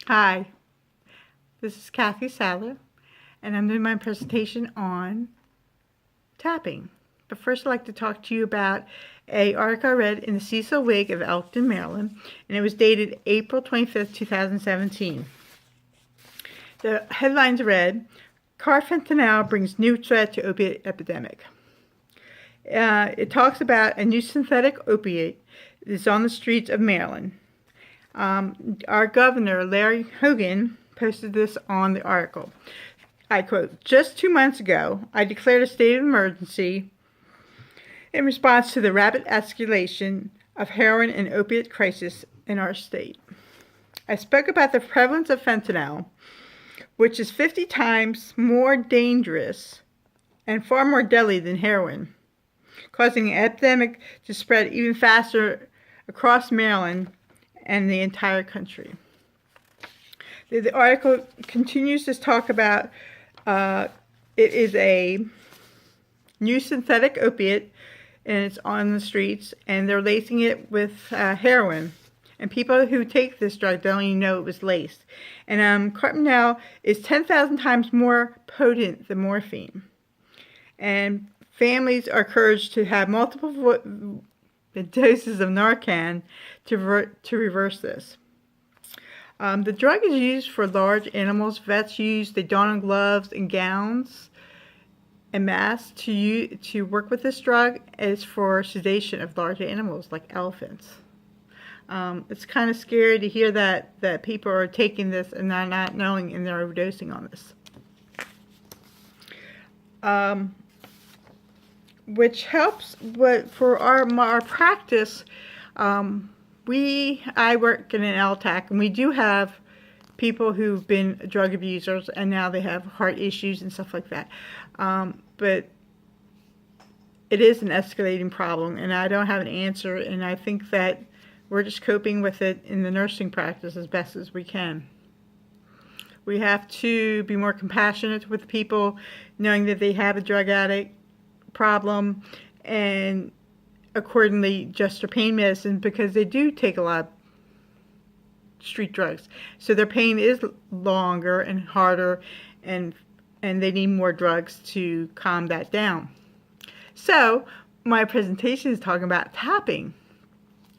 Hi, this is Kathy Sadler, and I'm doing my presentation on tapping. But first, I'd like to talk to you about an article I read in the Cecil Whig of Elkton, Maryland, and it was dated April 25th, 2017. The headlines read, Carfentanil brings new threat to opiate epidemic. It talks about a new synthetic opiate that is on the streets of Maryland. Our governor, Larry Hogan, posted this on the article. I quote, "Just 2 months ago, I declared a state of emergency in response to the rapid escalation of heroin and opiate crisis in our state. I spoke about the prevalence of fentanyl, which is 50 times more dangerous and far more deadly than heroin, causing an epidemic to spread even faster across Maryland and the entire country." The article continues to talk about it is a new synthetic opiate, and it's on the streets, and they're lacing it with heroin. And people who take this drug don't even know it was laced. And Carfentanil is 10,000 times more potent than morphine. And families are encouraged to have multiple doses of Narcan to reverse this. The drug is used for large animals. Vets use they don on gloves and gowns and masks to work with this drug. It's for sedation of large animals like elephants. It's kind of scary to hear that people are taking this and not knowing, and they're overdosing on this. Which helps, but for our practice, I work in an LTAC, and we do have people who've been drug abusers, and now they have heart issues and stuff like that. But it is an escalating problem, and I don't have an answer, and I think that we're just coping with it in the nursing practice as best as we can. We have to be more compassionate with people, knowing that they have a drug addict problem, and accordingly adjust their pain medicine, because they do take a lot of street drugs. So their pain is longer and harder, and they need more drugs to calm that down. So my presentation is talking about tapping.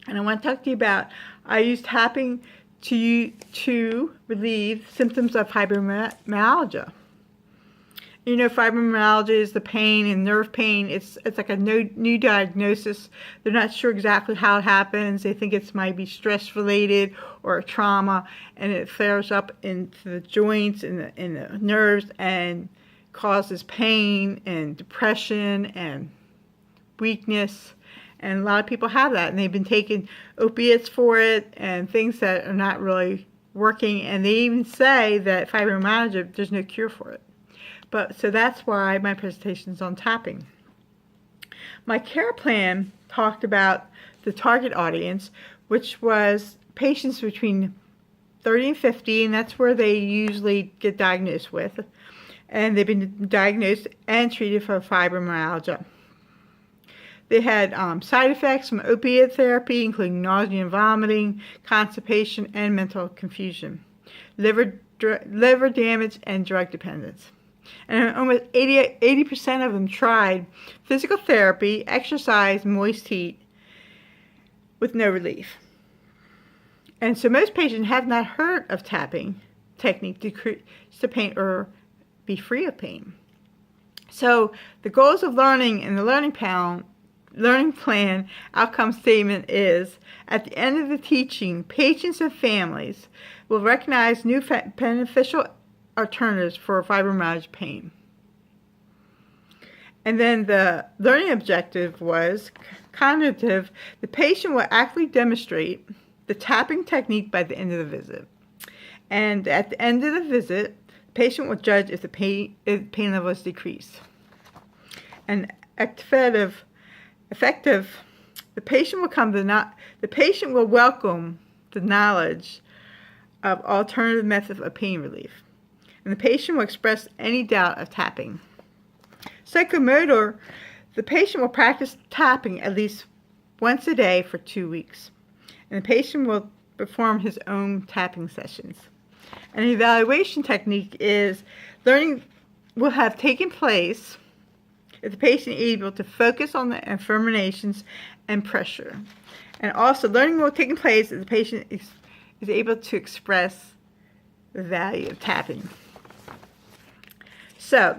And I want to talk to you about, I use tapping to relieve symptoms of fibromyalgia. You know, fibromyalgia is the pain and nerve pain. It's like a new diagnosis. They're not sure exactly how it happens. They think it might be stress-related or a trauma, and it flares up into the joints and the nerves and causes pain and depression and weakness. And a lot of people have that, and they've been taking opiates for it and things that are not really working. And they even say that fibromyalgia, there's no cure for it. So that's why my presentation is on tapping. My care plan talked about the target audience, which was patients between 30 and 50, and that's where they usually get diagnosed with. And they've been diagnosed and treated for fibromyalgia. They had side effects from opiate therapy, including nausea and vomiting, constipation, and mental confusion, liver damage, and drug dependence. And almost 80% of them tried physical therapy, exercise, moist heat, with no relief. And so most patients have not heard of tapping technique to decrease the pain or be free of pain. So the goals of learning in the learning plan outcome statement is, at the end of the teaching, patients and families will recognize new beneficial alternatives for fibromyalgia pain. And then the learning objective was cognitive. The patient will actually demonstrate the tapping technique by the end of the visit. And at the end of the visit, the patient will judge if the pain level is decreased. And effective, the patient will welcome the knowledge of alternative methods of pain relief. And the patient will express any doubt of tapping. Psychomotor, the patient will practice tapping at least once a day for 2 weeks. And the patient will perform his own tapping sessions. An evaluation technique is learning will have taken place if the patient is able to focus on the affirmations and pressure. And also, learning will take place if the patient is able to express the value of tapping. So,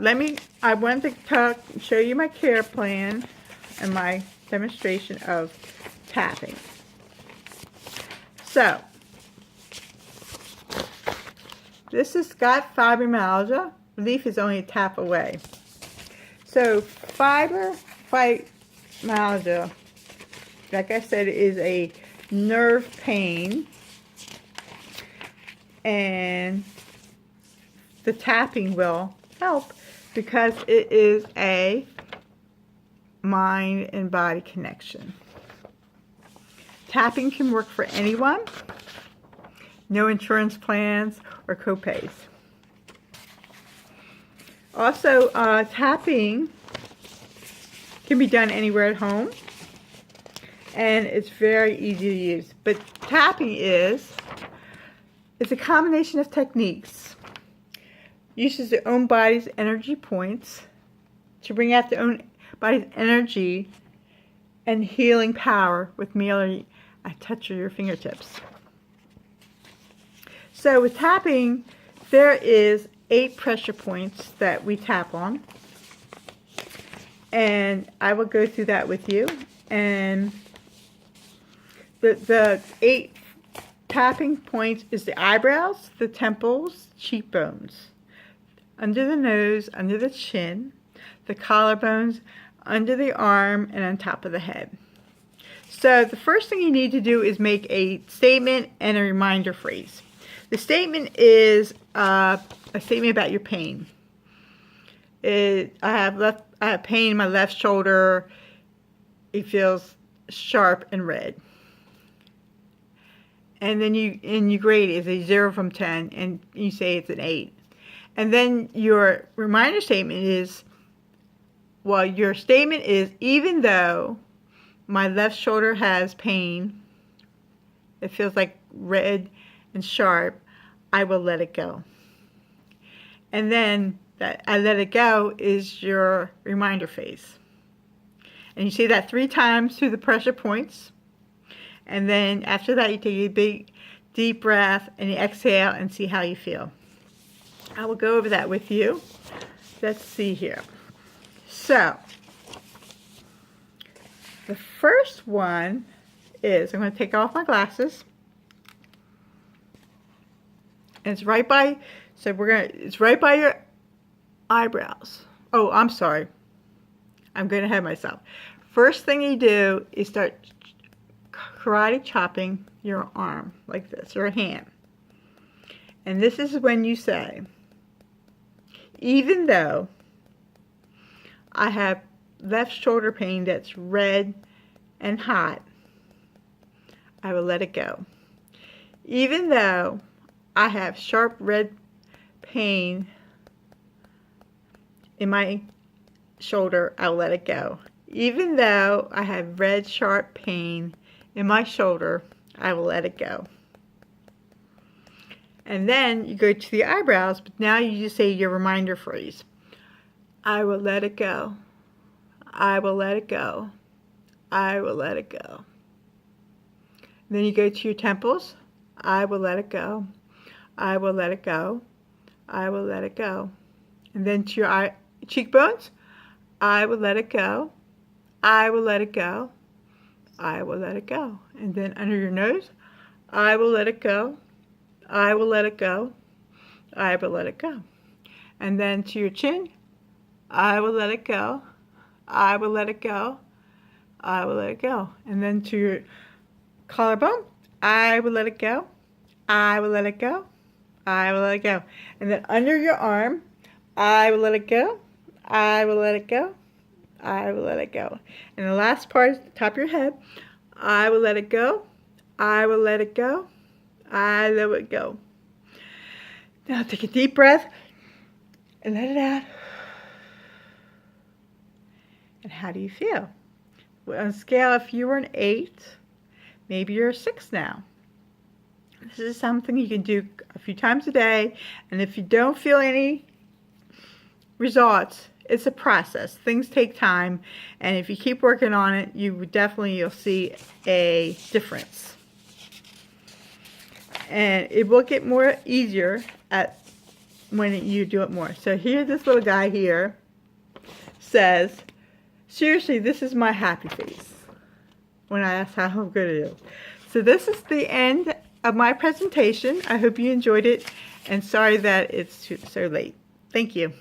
I want to show you my care plan and my demonstration of tapping. So, this has got fibromyalgia. Relief is only a tap away. So, fibromyalgia, like I said, is a nerve pain. And the tapping will help because it is a mind and body connection. Tapping can work for anyone. No insurance plans or copays. Also, tapping can be done anywhere at home, and it's very easy to use. But tapping it's a combination of techniques. Uses the own body's energy points to bring out the own body's energy and healing power with merely a touch of your fingertips. So with tapping, there is 8 pressure points that we tap on. And I will go through that with you. And the 8 tapping points is the eyebrows, the temples, cheekbones, under the nose, under the chin, the collarbones, under the arm, and on top of the head. So the first thing you need to do is make a statement and a reminder phrase. The statement is a statement about your pain. I have pain in my left shoulder. It feels sharp and red. And then you grade it as a 0 from 10, and you say it's an 8. And then your reminder statement is, your statement is, even though my left shoulder has pain, it feels like red and sharp, I will let it go. And then that I let it go is your reminder phrase. And you say that 3 times through the pressure points. And then after that, you take a big, deep breath and you exhale and see how you feel. I will go over that with you. Let's see here. So, the first one is, I'm going to take off my glasses. And it's right by, it's right by your eyebrows. Oh, I'm sorry. I'm going ahead of myself. First thing you do is start karate chopping your arm like this, or a hand. And this is when you say, even though I have left shoulder pain that's red and hot, I will let it go. Even though I have sharp red pain in my shoulder, I will let it go. Even though I have red sharp pain in my shoulder, I will let it go. And then you go to the eyebrows, but now you just say your reminder phrase. I will let it go. I will let it go. I will let it go. And then you go to your temples. I will let it go. I will let it go. I will let it go. And then to your cheekbones. I will let it go. I will let it go. I will let it go. And then under your nose. I will let it go. I will let it go. I will let it go. And then to your chin. I will let it go. I will let it go. I will let it go. And then to your collarbone. I will let it go. I will let it go. I will let it go. And then under your arm. I will let it go. I will let it go. I will let it go. And the last part is the top of your head. I will let it go. I will let it go. I let it go. Now take a deep breath and let it out. And how do you feel? Well, on a scale, if you were an 8, maybe you're a 6 now. This is something you can do a few times a day, and if you don't feel any results, it's a process. Things take time, and if you keep working on it, you'll see a difference. And it will get more easier when you do it more. So here, this little guy here says, seriously, this is my happy face, when I ask how good it is. So this is the end of my presentation. I hope you enjoyed it, and sorry that it's so late. Thank you.